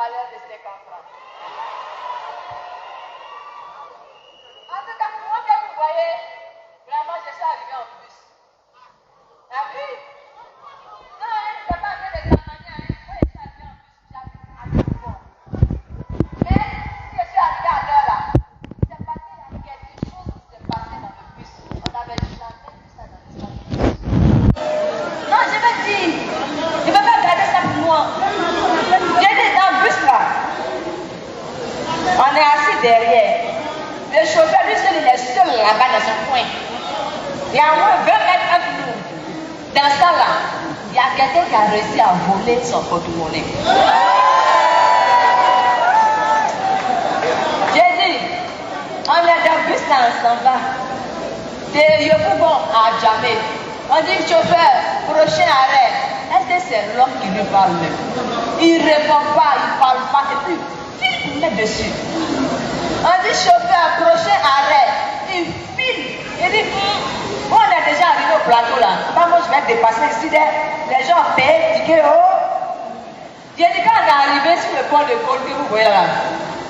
valeur de 50 francs. En tout cas, moi, que vous voyez, vraiment, je suis arrivé en bus. T'as vu? Non, je ne vais pas faire des campagnes. Moi, je suis arrivé en bus. J'habite à Toulon. Mais si je suis arrivé à l'heure là, il s'est passé quelque chose qui s'est passé dans le bus. On avait chanté tout ça dans le bus. Non, je vais dire, je ne vais pas garder ça pour moi. J'étais dans le bus là. On est assis derrière. Le chauffeur, lui seul, il est seul là-bas dans son coin. Il y a au moins 20 mètres entre nous. Dans ça là, il y a quelqu'un qui a réussi à voler son porte-monnaie. J'ai dit, on est dans le bus là, on s'en va. De Yopougon à Djamé. On dit, chauffeur, prochain arrêt. Est-ce que c'est l'homme qui lui parle même? Il ne répond pas, il ne parle pas. Et puis, il met dessus. On dit, chauffeur, prochain arrêt. Il file. Il dit, on est déjà arrivé au plateau là. Moi, je vais dépasser ici. Les gens paient, ticket haut. J'ai dit, quand on est arrivé sur le pont de Côte, vous voyez là.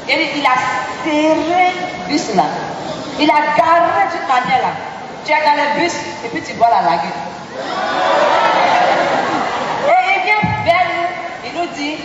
Il a serré le bus là. Il a garé d'une manière là. Tu es dans le bus et puis tu bois la laguette. Et il vient vers nous. Il nous dit.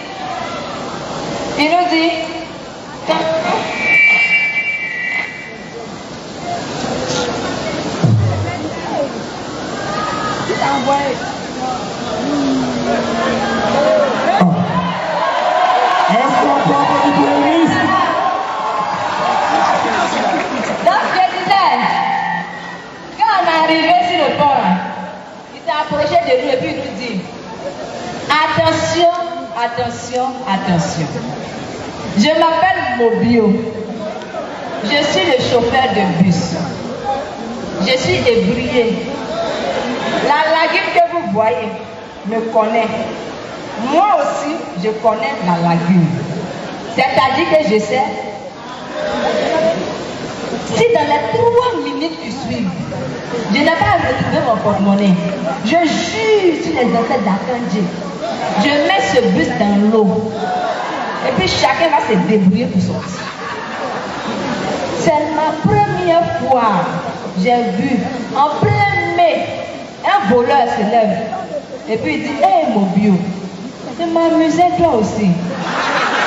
Donc je disais, quand on est arrivé sur le pont, il s'est approché de nous et puis il nous dit, attention, attention, attention. Je m'appelle Mobio. Je suis le chauffeur de bus. Je suis ébrié. La lagune que vous voyez me connaît. Moi aussi, je connais la lagune. C'est-à-dire que je sais, si dans les 3 minutes qui suivent, je n'ai pas retrouvé mon porte-monnaie, je jure sur les ancêtres d'Archange, je mets ce bus dans l'eau. Et puis chacun va se débrouiller pour sortir. C'est ma première fois que j'ai vu en plein mai un voleur se lève et puis il dit, hé Mobio, tu m'amusais toi aussi.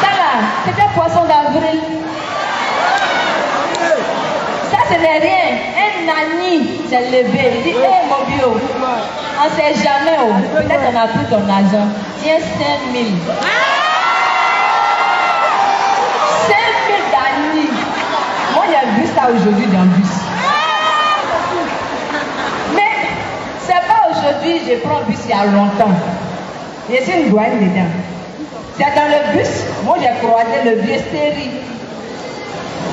Ça là, c'était poisson d'avril. Ça ce n'est rien. Un nani s'est levé. Il dit, hé Mobio, on ne sait jamais où. Peut-être on a pris ton argent. Tiens 5 000. 5 000 d'Annie. Moi j'ai vu ça aujourd'hui dans le bus. Mais c'est pas aujourd'hui, je prends le bus il y a longtemps. Je suis une douane dedans. C'est dans le bus, moi j'ai croisé le vieux Stéry.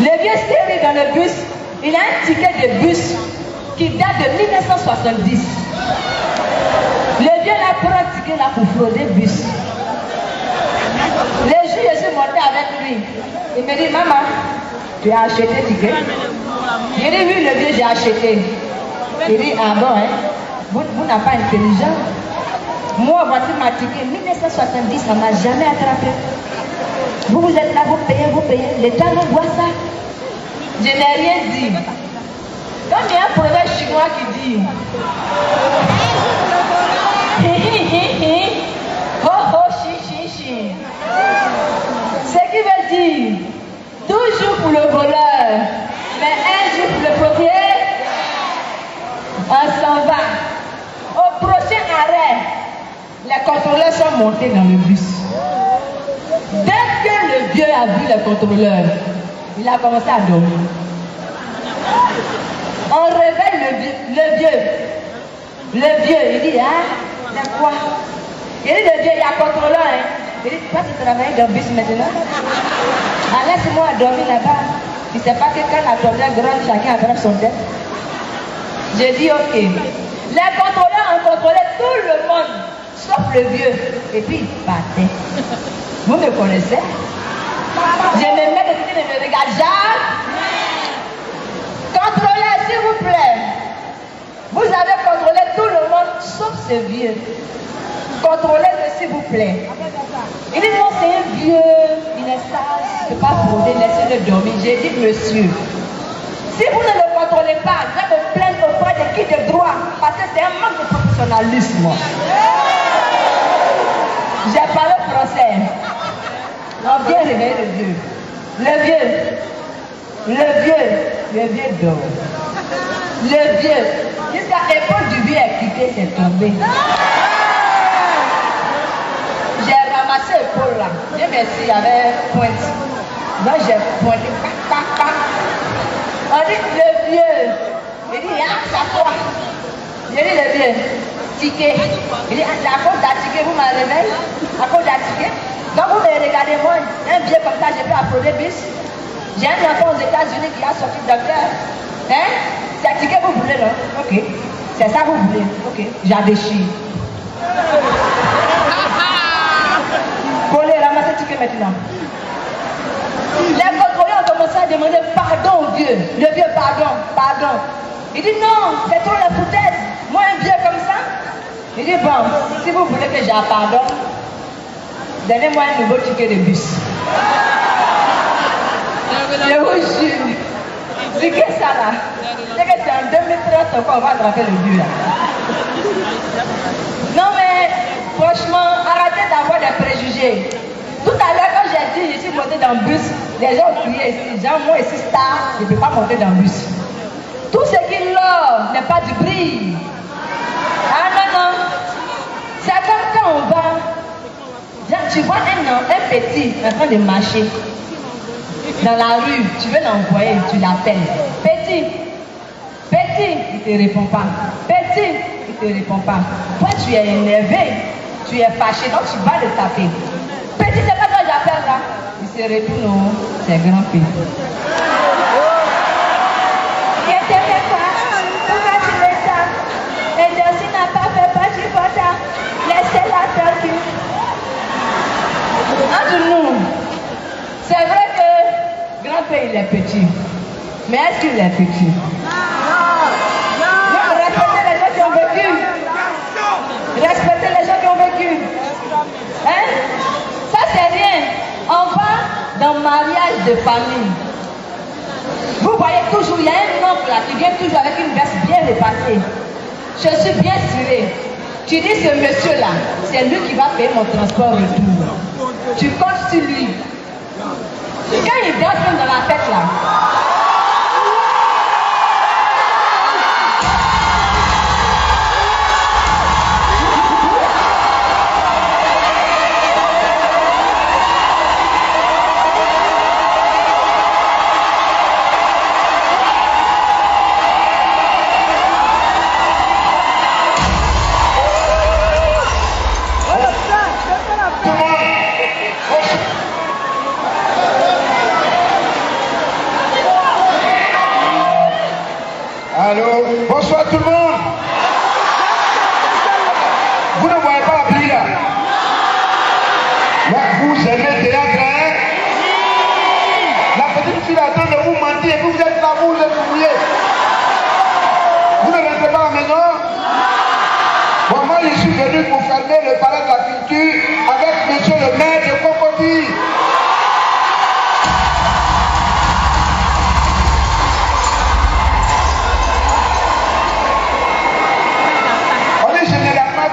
Le vieux Stéry dans le bus, il a un ticket de bus qui date de 1970. Le vieux l'a pris un ticket là pour frauder le bus. Le jour je suis monté avec lui, il me dit, maman, tu as acheté le ticket? J'ai dit, oui, le vieux, j'ai acheté. Il dit, ah bon, hein? Vous n'êtes pas intelligent. Moi, voici ma ticket. 1970, on n'a jamais attrapé. Vous êtes là, vous payez. L'État nous voit ça. Je n'ai rien dit. Comme il y a un proverbe chinois qui dit, ho ho chi. Ce qui veut dire, toujours pour le voleur, mais un jour pour le propriétaire, on s'en va. Au prochain arrêt, les contrôleurs sont montés dans le bus. Dès que le vieux a vu les contrôleurs, il a commencé à dormir. On réveille le vieux. Le vieux, il dit, ah, c'est quoi? Il dit, le vieux, il y a contrôleur, hein. Il dit, toi, tu travailles dans le bus maintenant? Ah, laisse-moi dormir là-bas. Il ne sait pas que quand la tournée grande, chacun attrape son tête. J'ai dit, ok. Les contrôleurs ont contrôlé tout le monde, sauf le vieux. Et puis, il partait. Vous me connaissez? Je me mets de côté de me regarder. Jacques, contrôlez, s'il vous plaît. Vous avez contrôlé tout le monde, sauf ce vieux. Contrôlez-le, s'il vous plaît. Il dit, non, c'est un vieux. ne peut pas frauder, laissez-le dormir. J'ai dit, monsieur, si vous ne le contrôlez pas, vous allez me plaindre auprès de qui de droit, parce que c'est un manque de professionnalisme. J'ai parlé français. On vient réveiller le vieux. Le vieux dort. Le vieux, jusqu'à l'épaule du vieux est quittée, c'est tombé. J'ai ramassé l'épaule là. Dieu merci, il y avait pointe. Donc j'ai pointé. On dit le vieux. Il dit, ah, c'est quoi? J'ai dit le vieux, ticket. Il dit, c'est à cause d'un ticket, vous m'avez réveillé? À cause d'un ticket? Donc vous me regardez, moi, un vieux comme ça, je peux applaudir bis. J'ai un enfant aux États-Unis qui a sorti docteur. Hein? C'est un ticket que vous voulez, non? Ok. C'est ça que vous voulez? Ok. J'adéchire. Collez, ramassez le ticket maintenant. Les contrôleurs ont commencé à demander pardon au vieux. Le vieux, pardon. Il dit non, c'est trop la foutaise. Moi, un vieux comme ça. Il dit bon, si vous voulez que j'appardonne, donnez-moi un nouveau ticket de bus. Je vous jure. C'est que ça là. C'est que c'est en 2030 qu'on va attraper le vieux là. Non mais, franchement, arrêtez d'avoir des préjugés. Tout à l'heure, quand j'ai dit, je suis montée dans le bus, les gens criaient ici. Genre, moi ici, star, je ne peux pas monter dans le bus. Tout ce qui l'or n'est pas du prix. Ah non. C'est comme quand on va. Genre, tu vois un petit en train de marcher dans la rue, tu veux l'envoyer, tu l'appelles. Petit, il ne te répond pas. Petit, il ne te répond pas. Toi, tu es énervé, tu es fâché, donc tu vas le taper. Petit, c'est pas toi que j'appelle là. Il se retourne, non, c'est grand P. Je ne t'aimais pas. Pourquoi tu fais ça? Et Delcy n'a pas fait partie de ça. Laissez-la tranquille. Entre nous, c'est vrai que grand P, il est petit. Mais est-ce qu'il est petit? Non, respectez les gens qui ont vécu. Respectez les gens qui ont vécu. Hein? Ça, c'est rien. On va dans le mariage de famille. Vous voyez toujours, il y a un oncle là qui vient toujours avec une veste bien repassée. Je suis bien cirée. Tu dis, ce monsieur-là, c'est lui qui va payer mon transport retour. Tu comptes sur lui. Quand il danse même dans la fête là. Allô, bonsoir tout le monde. Vous ne voyez pas la pluie là? Là, vous aimez théâtre, hein? La petite fille attend de vous mentir et vous êtes là, vous êtes mouillés. Vous ne rentrez pas à la maison? Bon, moi je suis venu pour fermer le palais de la culture avec monsieur le maire de Cocody.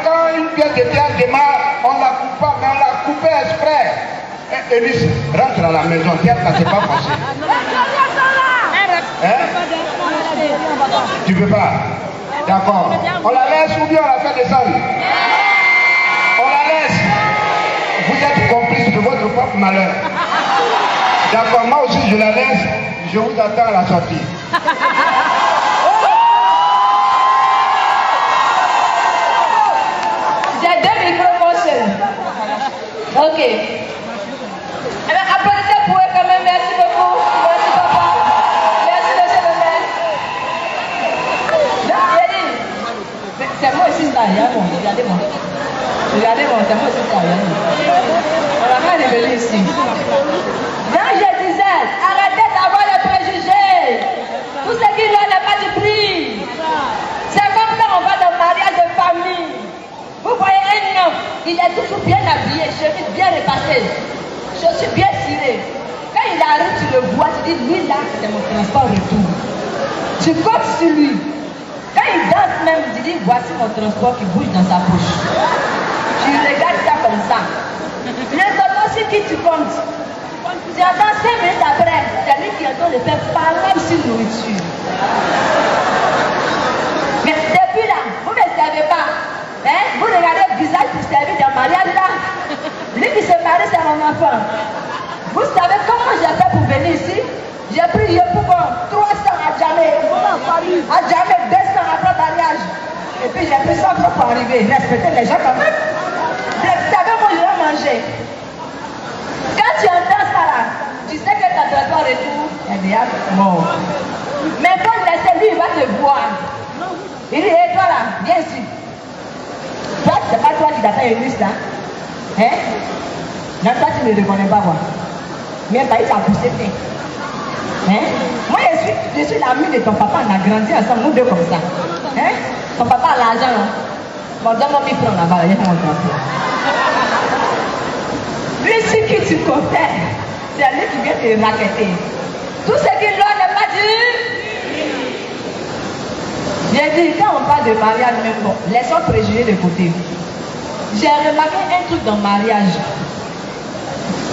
Quand une pièce de théâtre démarre, on la coupe pas, mais on l'a coupée exprès. Élise, rentre à la maison, théâtre là, c'est pas facile. Hein? Tu veux pas? D'accord. On la laisse ou bien on la fait descendre? On la laisse. Vous êtes complice de votre propre malheur. D'accord, moi aussi je la laisse. Je vous attends à la sortie. Ok. Eh bien, applaudissez pour eux quand même. Merci beaucoup. Merci papa. Merci monsieur le maire. C'est moi aussi ça. Regardez-moi. Regardez-moi, c'est moi aussi ça. On va pas révéler ici. Donc je disais, arrêtez d'avoir les préjugés. Tout ce qui n'a pas de prix. C'est comme ça on va dans le mariage de famille. Vous voyez un homme, il est toujours bien habillé, chemise bien repassée, chaussures bien cirées. Quand il arrives, tu le vois, tu dis, lui là, c'est mon transport retour. Tu comptes sur lui. Quand il danse même, tu dis, voici mon transport qui bouge dans sa bouche. Tu regardes ça comme ça. Les autres sur qui tu comptes. Tu attends 5 minutes après, c'est lui qui est en train de faire parler sur nourriture. Mais depuis là, vous ne savez pas. Hein? Vous regardez le visage pour servir dans le mariage là. Lui qui se marie, c'est mon enfant. Vous savez comment j'ai fait pour venir ici? J'ai pris pour 300 à jamais. À jamais 200 après le mariage. Et puis j'ai pris 100 francs pour arriver. Respectez les gens quand même. Vous savez moi je vais manger. Quand tu entends ça là, tu sais que ta transport et tout, elle est déjà mort. Mais quand tu laisses lui, il va te voir. Il dit, hé toi là, viens ici. Toi, c'est pas toi qui t'appelles Eunice là. Hein? Non, toi tu ne le reconnais pas moi. Mais t'as eu ta poussée. Hein? Moi je suis l'ami de ton papa, on a grandi ensemble, nous deux comme ça. Hein? Ton papa a l'argent là. Bon, donne-moi 1000 francs là-bas, il y a mon transport. Lui, c'est qui tu comptais, c'est lui qui vient te raqueter. Tout ce qui l'on n'est pas dit. J'ai dit, quand on parle de mariage, même bon, laissons préjugés de côté. J'ai remarqué un truc dans le mariage.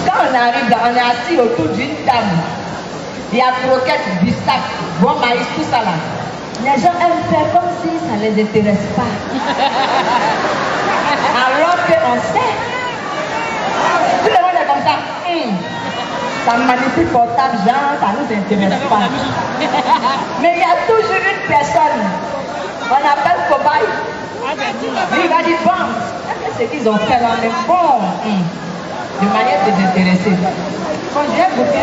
Quand on arrive là, on est assis autour d'une table. Il y a croquettes, bissac, bon maïs, tout ça là. Les gens aiment faire comme si ça ne les intéresse pas. Alors qu'on sait. Tout le monde est comme ça. Ça manipule portable, genre, ça ne nous intéresse pas. Mais il y a toujours une personne, on appelle cobaye. Lui, il va dire, bon, c'est ce qu'ils ont fait là, mais bon, de manière désintéresée. Quand j'ai goûté,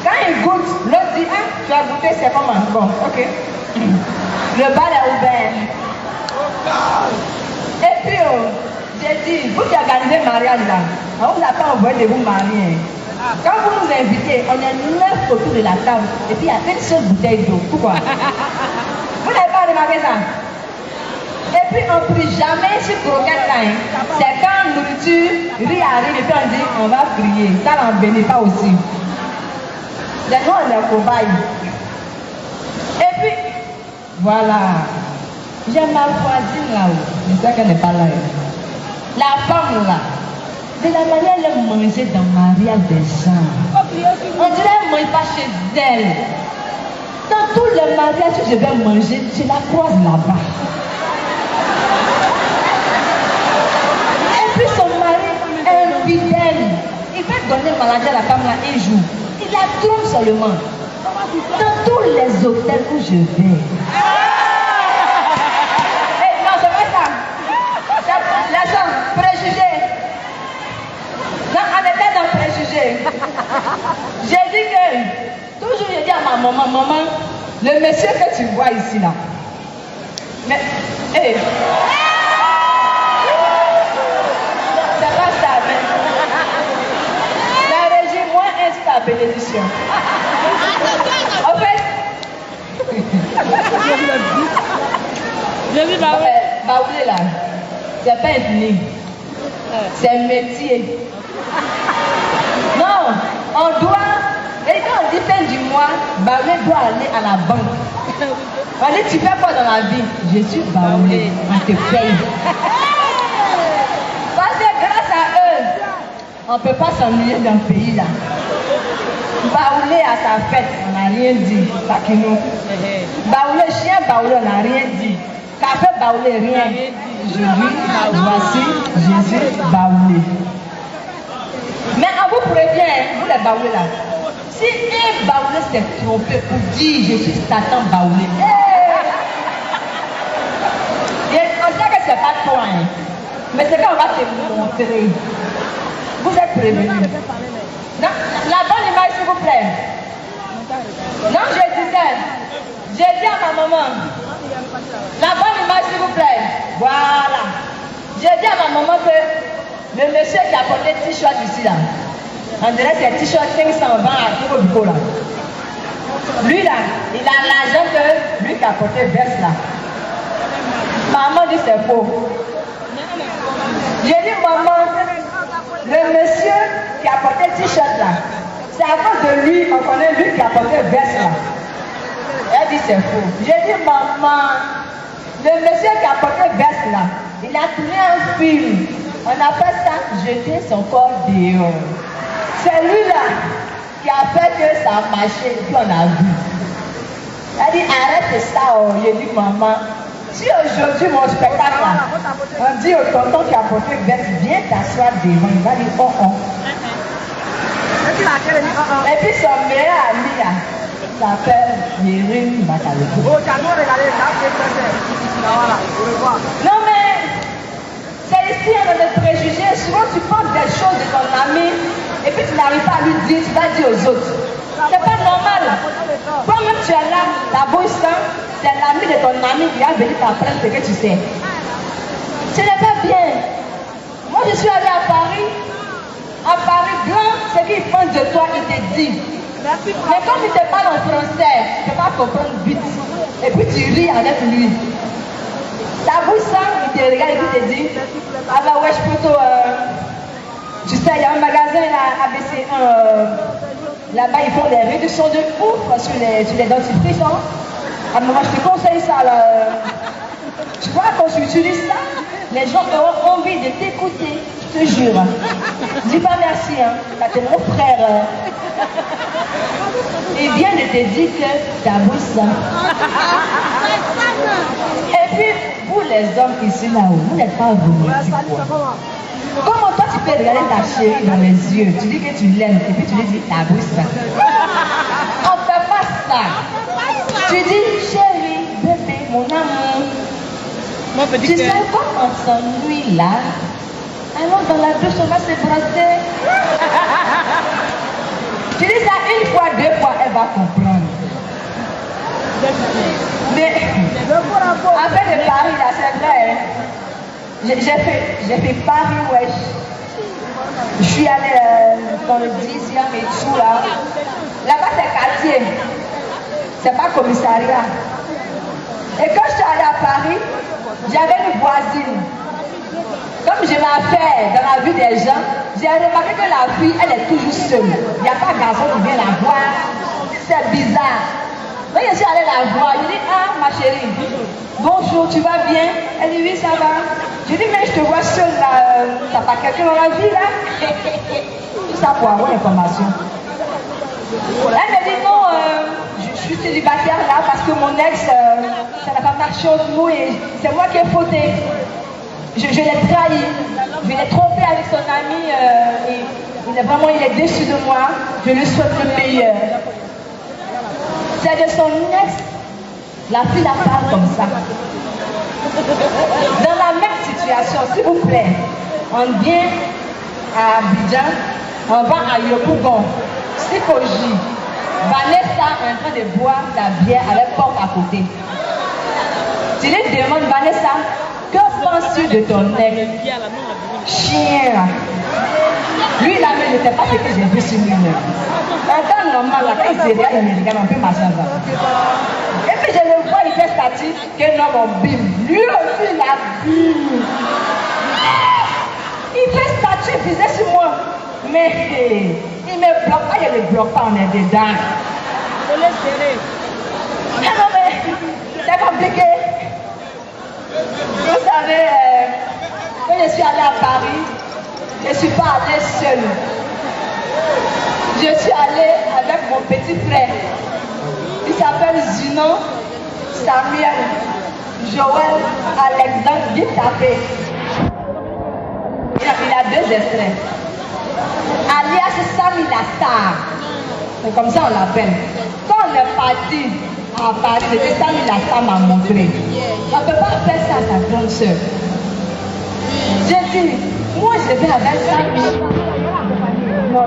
quand il goûte, l'autre dit, ah, tu as goûté, c'est comment? Bon, ok. Le bal est ouvert. Et puis, j'ai dit, vous qui organisez le mariage là, on ne vous a pas envoyé de vous marier. Quand vous nous invitez, on est 9 autour de la table et puis il y a une seule bouteille d'eau. Pourquoi? Vous n'avez pas remarqué ça? Et puis on ne prie jamais sur croquette là. C'est quand nourriture, riz arrive et puis on dit on va prier. Ça n'en bénit pas aussi. C'est nous on est cobayes. Et puis, voilà. J'ai ma voisine là-haut. Je sais qu'elle n'est pas là. La femme là. De la manière elle mangeait dans le mariage des gens. On dirait qu'elle ne mange pas chez elle. Dans tous les mariages que je vais manger, je la croise là-bas. Et puis son mari est infidèle. Il va donner maladie à la femme là un jour. Il la trompe seulement. Dans tous les hôtels où je vais. Non, c'est pas ça. La somme, préjugé. Non, on était dans préjugé. J'ai dit que, toujours je dis à ma maman, maman, le monsieur que tu vois ici là. Mais, hé. C'est pas ça, mais. La régie moins insta bénédiction. En fait. J'ai vu Baoulé là. C'est pas ethnique. C'est un métier. Non, on doit, et quand on dit fin du mois, Baoulé doit aller à la banque. On dit tu fais quoi dans la vie? Je suis Baoulé, on te paye. Parce que grâce à eux, on ne peut pas s'ennuyer dans le pays là. Baoulé à sa fête, on n'a rien dit. Bakino. Baoulé, chien Baoulé, on n'a rien dit. Café Baoulé, rien. Je vis, voici Jésus Baoulé. Mais on vous prévient, vous les Baoulés là, si un Baoulé s'est trompé pour dire je suis Satan Baoulé, on sait que c'est pas toi, hein, mais c'est quand on va te montrer. Vous êtes prévenus. La bonne image s'il vous plaît. Non, j'ai dit à ma maman, la bonne image s'il vous plaît. Voilà. J'ai dit à ma maman que le monsieur qui a porté le t-shirt ici là, on dirait c'est un t-shirt 520 à Togo là. Lui là, il a l'argent que lui qui a porté le veste là. Maman dit c'est faux. J'ai dit maman, le monsieur qui a porté le t-shirt là, C'est à cause de lui, on connaît lui qui a porté le veste là. Elle dit c'est faux. J'ai dit maman, le monsieur qui a porté le veste là, il a tourné un film. On appelle ça jeter son corps dehors. C'est lui là qui a fait que ça a marché, puis on a vu. Elle dit arrête ça, oh. J'ai dit maman, si aujourd'hui mon spectacle là, on dit au tonton qui a porté le veste, viens t'asseoir devant, il va dire oh oh. Et puis son meilleur ami là, s'appelle Yérim Bakaleko. Non mais, c'est ici on a des préjugés. Souvent tu penses des choses de ton ami et puis tu n'arrives pas à lui dire, tu vas dire aux autres. C'est pas normal. Toi-même tu es là, la boisson, c'est l'ami de ton ami qui a venu t'apprendre ce que tu sais. Ce n'est pas bien. Moi je suis allée à Paris. À Paris, blanc, ce qu'il pense de toi, il te dit. Mais comme il te parle en français, tu ne peux pas comprendre vite. Et puis tu ris avec lui. Ta bouche ça, il te regarde et puis il te dit, ah bah ouais, je peux tu sais, il y a un magasin à ABC1, là-bas ils font des réductions de ouf sur les dentifrices. Hein? Ah mais moi je te conseille ça là. Tu vois, quand tu utilises ça, les gens auront envie de t'écouter, je te jure. Dis pas merci, hein. T'es mon frère. Il vient de te dire que ta bouche ça. Et puis, vous les hommes ici là-haut, vous n'êtes pas romantiques. Comment toi tu peux regarder ta chérie dans les yeux, tu dis que tu l'aimes et puis tu lui dis ta bouche ça. On ne fait pas ça. Tu dis chérie, bébé, mon amour. Tu sais quand on s'ennuie là, alors dans la douche on va se brosser. Tu dis ça une fois, deux fois, elle va comprendre. Mais après de Paris là, c'est vrai. J'ai fait Paris, wesh. Je suis allée dans le 10e et tout là. Là-bas c'est quartier. C'est pas commissariat. Et quand je suis allée à Paris, j'avais une voisine. Comme je m'affaire dans la vie des gens, j'ai remarqué que la fille, elle est toujours seule. Il n'y a pas de garçon qui vient la voir. C'est bizarre. Donc je suis allée la voir. Je dis, ah ma chérie, bonjour, tu vas bien? Elle dit, oui, ça va. Je dis, mais je te vois seule là. T'as pas quelqu'un dans la vie là? Tout ça pour avoir l'information. Elle me dit, non, je suis célibataire là parce que mon ex, ça n'a pas marché au nous et c'est moi qui ai fauté. Je l'ai trahi, je l'ai trompé avec son ami et il est déçu de moi. Je lui souhaite le meilleur. C'est de son ex, la fille la parle comme ça. Dans la même situation, s'il vous plaît, on vient à Abidjan, on va à Yopougon, Sikoji. Vanessa est en train de boire sa bière avec porte à côté. Tu lui demandes, Vanessa, que penses-tu de ton ex? Chien. Lui, là, mais je ne sais pas ce que j'ai vu sur lui-même. En temps normal, là, quand il se regarde, il me regarde un peu ma chance. Et puis je le vois, il fait statut, que non, mon bim. Lui aussi, il a bim. Il fait statut, il faisait sur moi. Mais il me bloque pas, il ne me bloque pas, on est dedans. Je laisse serrer. Non, mais c'est compliqué. Vous savez, quand je suis allée à Paris, je ne suis pas allée seule. Je suis allée avec mon petit frère. Il s'appelle Zinon, Samuel, Joël, Alexandre, Guitapé. Il a 2 extraits. Alias Sami la star. C'est comme ça on l'appelle. Quand on est parti à Paris, c'était Sami la star m'a montré. On ne peut pas faire ça à sa grande soeur. J'ai dit, moi je vais avec Sami. Non,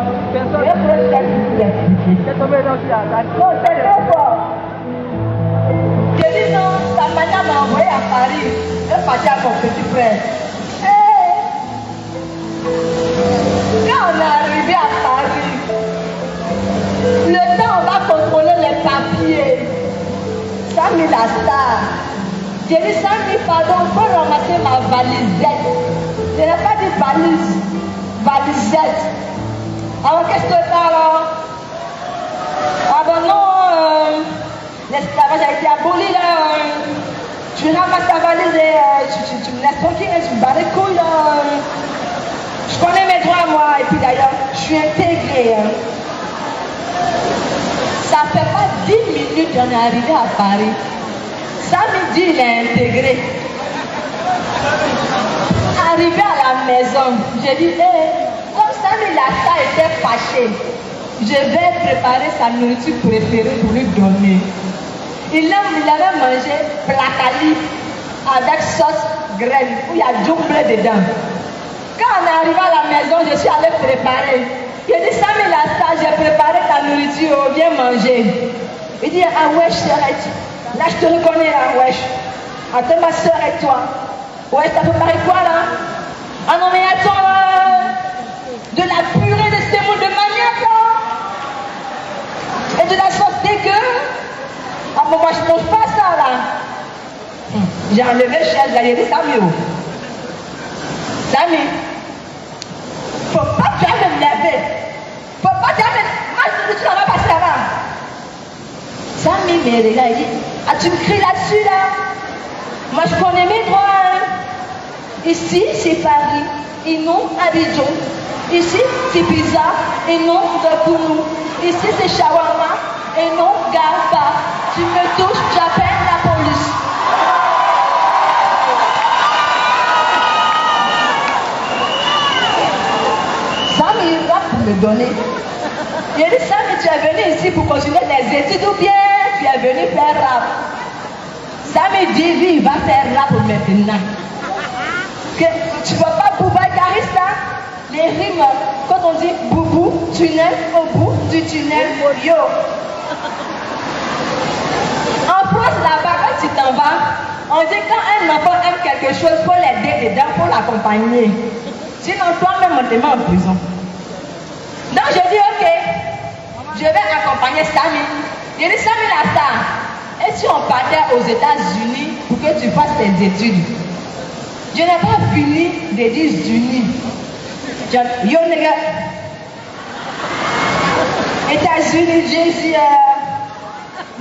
c'est trop fort. J'ai dit non, sa manière m'a envoyé à Paris. Elle partit à mon petit frère. Quand on est arrivé à Paris, le temps on va contrôler les papiers. Sami la star. J'ai dit Sami, pardon, il faut ramasser ma valisette. Je n'ai pas dit valise, valisette. Alors qu'est-ce que t'as là? l'esclavage a été aboli là. Tu ramasses ta valise et tu me laisses tranquille, tu me bats les couilles là. Je connais mes droits moi, et puis d'ailleurs, je suis intégrée. Ça fait pas 10 minutes qu'on est arrivé à Paris. Samedi, il est intégré. Arrivé à la maison, j'ai dit, comme Samy Lassa était fâché, je vais préparer sa nourriture préférée pour lui donner. Il avait mangé placali avec sauce graine, où il y a double dedans. Quand on est arrivé à la maison, je suis allée préparer. J'ai dit, Samy Lassa, j'ai préparé ta nourriture, viens manger. Il dit, ah wesh, sœurette. Là, je te reconnais, là, wesh. Attends, ma soeur et toi. Ouais, t'as préparé quoi, là? Ah non, mais attends, de la purée de semoule de manioc, là. Et de la sauce dégueu. Ah bon, moi, je mange pas ça, là. J'ai enlevé le chien, j'ai dit, Samy, oh. Samy, faut pas jamais me lever. Faut pas jamais. Moi, tu vas passer là-bas. Samy me regarde, il dit, ah, tu me cries là-dessus, là? Moi, je connais mes droits, hein. Ici, c'est Paris, et non Abidjan. Ici, c'est pizza, et non Gakounou. Ici, c'est shawarma, et non Garba. Tu me touches, j'appelle la police. Samy, il va pour me donner. Il a dit, Samy, tu es venu ici pour continuer les études ou bien tu es venu faire rap? Samy dit, lui, il va faire rap maintenant. Que tu ne vois pas Bouba Caris là? Les rimes, quand on dit boubou, tunnel, au bout du tunnel, yo. En France, là-bas, quand tu t'en vas, on dit quand un enfant aime quelque chose, il faut l'aider dedans, pour l'accompagner. Sinon, toi-même, on te met en prison. Donc, je dis, ok, je vais accompagner Samy. Je dis, Samy Lassa, et si on partait aux États-Unis pour que tu fasses tes études? Je n'ai pas fini des États-Unis. Yo, les gars, États-Unis, j'ai dit,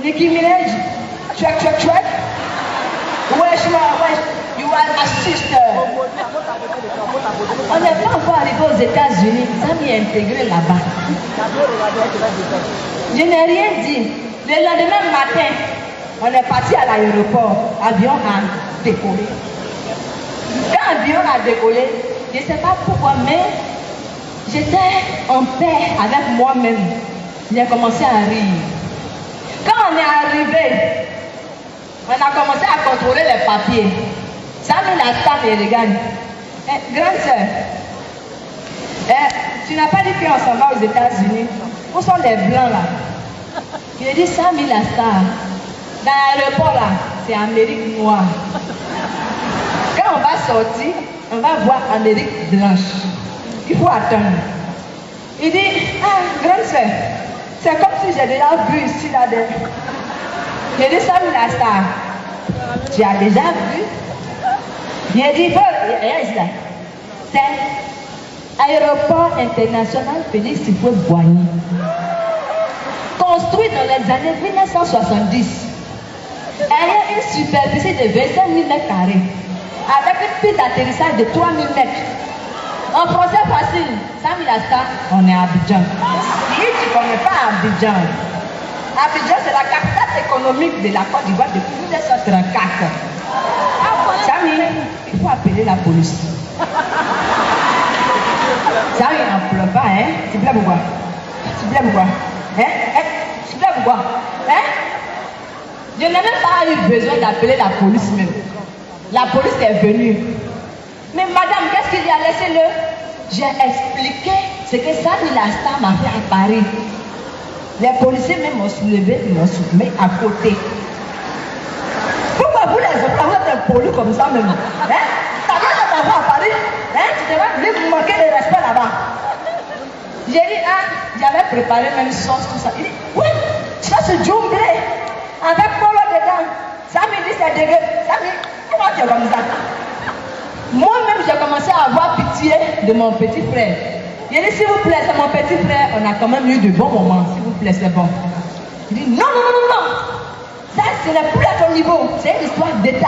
Nicki Minaj, track. Wesh, you are my sister. On n'est pas encore arrivé aux États-Unis. Samy est intégré là-bas. Je n'ai rien dit. Le lendemain matin, on est parti à l'aéroport. Avion a décollé. Quand l'avion a décollé, je ne sais pas pourquoi, mais j'étais en paix avec moi-même. J'ai commencé à rire. Quand on est arrivé, on a commencé à contrôler les papiers. Samy Lassa me regarde. Grande soeur, tu n'as pas dit qu'on s'en va aux États-Unis. Où sont les blancs là? Il a dit, Samy Lassa, dans l'aéroport là, c'est Amérique noire. Quand on va sortir, on va voir Amérique blanche. Il faut attendre. Il dit, ah, grande soeur, c'est comme si j'ai déjà vu ici là-dedans. Il a dit, Samy Lassa, tu as déjà vu? Il a dit, c'est Aéroport international Félix Houphouët-Boigny. Construit dans les années 1970. Ayant une superficie de 25 000 m², avec une piste d'atterrissage de 3 000 m. En français facile, Samy Lassa, on est à Abidjan. Si tu ne connais pas Abidjan, Abidjan c'est la capitale économique de la Côte d'Ivoire depuis 1934. Samy, il faut appeler la police. Samy n'en pleure pas, hein? Tu plais pourquoi? Tu plais pourquoi? Hein? Tu plais pourquoi? Hein? Je n'ai même pas eu besoin d'appeler la police même. La police est venue. Mais madame, qu'est-ce qu'il y a? Laissez-le. J'ai expliqué ce que Samy Lassa m'a fait à Paris. Les policiers même m'ont soulevé, ils m'ont soulevé à côté. Pourquoi vous les autres, vous êtes impolis comme ça même? Hein? T'as pas de à Paris? Hein? Tu devrais vous manquer de respect là-bas. J'ai dit, ah, j'avais préparé même sauce, tout ça. Il dit, oui, tu vas se jongler avec Polo dedans. Samy dit, c'est dégueu. Samy, comment tu es comme ça? Moi-même, j'ai commencé à avoir pitié de mon petit frère. Il dit, s'il vous plaît, c'est mon petit frère. On a quand même eu de bons moments. S'il vous plaît, c'est bon. Il dit, non. Ça, ce n'est plus à ton niveau. C'est une histoire d'État.